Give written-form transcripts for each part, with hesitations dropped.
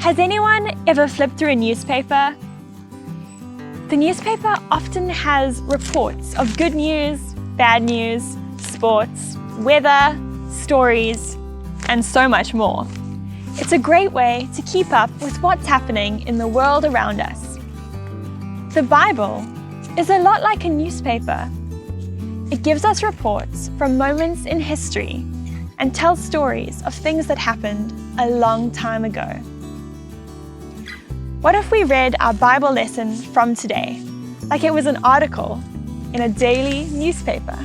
Has anyone ever flipped through a newspaper? The newspaper often has reports of good news, bad news, sports, weather, stories, and so much more. It's a great way to keep up with what's happening in the world around us. The Bible is a lot like a newspaper. It gives us reports from moments in history and tells stories of things that happened a long time ago. What if we read our Bible lesson from today like it was an article in a daily newspaper?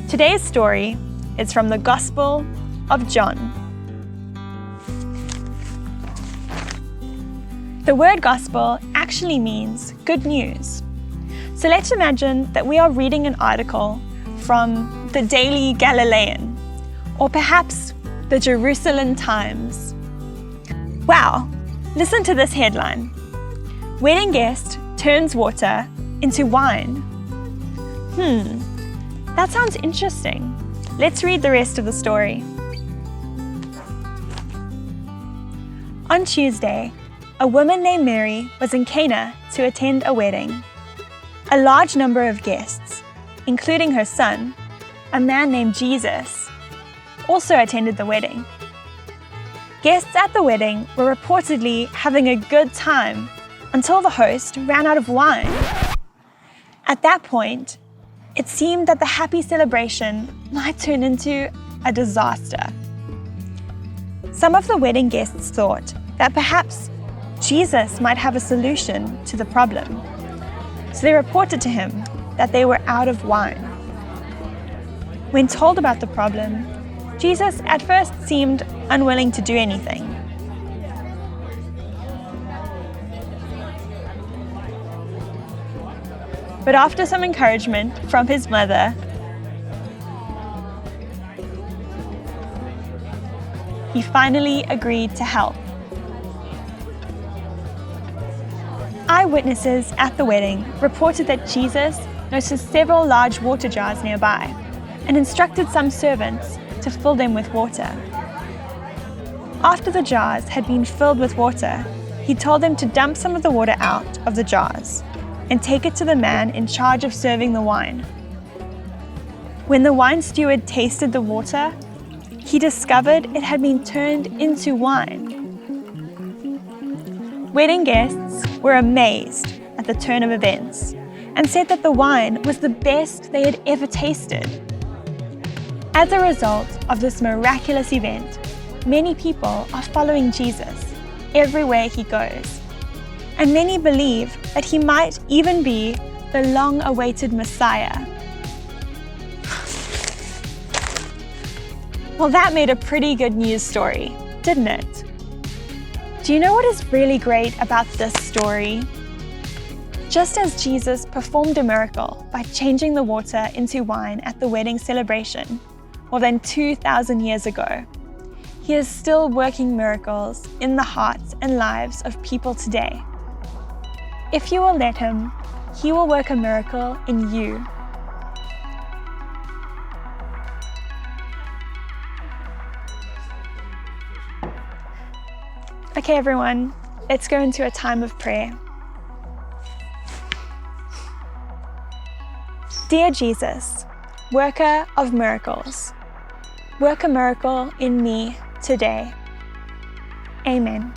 Today's story is from the Gospel of John. The word gospel actually means good news. So let's imagine that we are reading an article from the Daily Galilean, or perhaps the Jerusalem Times. Wow, listen to this headline. Wedding guest turns water into wine. That sounds interesting. Let's read the rest of the story. On Tuesday, a woman named Mary was in Cana to attend a wedding. A large number of guests, including her son, a man named Jesus, also attended the wedding. Guests at the wedding were reportedly having a good time until the host ran out of wine. At that point, it seemed that the happy celebration might turn into a disaster. Some of the wedding guests thought that perhaps Jesus might have a solution to the problem. So they reported to him that they were out of wine. When told about the problem, Jesus at first seemed unwilling to do anything. But after some encouragement from his mother, he finally agreed to help. Eyewitnesses at the wedding reported that Jesus noticed several large water jars nearby and instructed some servants to fill them with water. After the jars had been filled with water, he told them to dump some of the water out of the jars and take it to the man in charge of serving the wine. When the wine steward tasted the water, he discovered it had been turned into wine. Wedding guests were amazed at the turn of events and said that the wine was the best they had ever tasted. As a result of this miraculous event, many people are following Jesus everywhere he goes, and many believe that he might even be the long-awaited Messiah. Well, that made a pretty good news story, didn't it? Do you know what is really great about this story? Just as Jesus performed a miracle by changing the water into wine at the wedding celebration more than 2,000 years ago, he is still working miracles in the hearts and lives of people today. If you will let him, he will work a miracle in you. Okay, everyone, let's go into a time of prayer. Dear Jesus, worker of miracles, work a miracle in me today. Amen.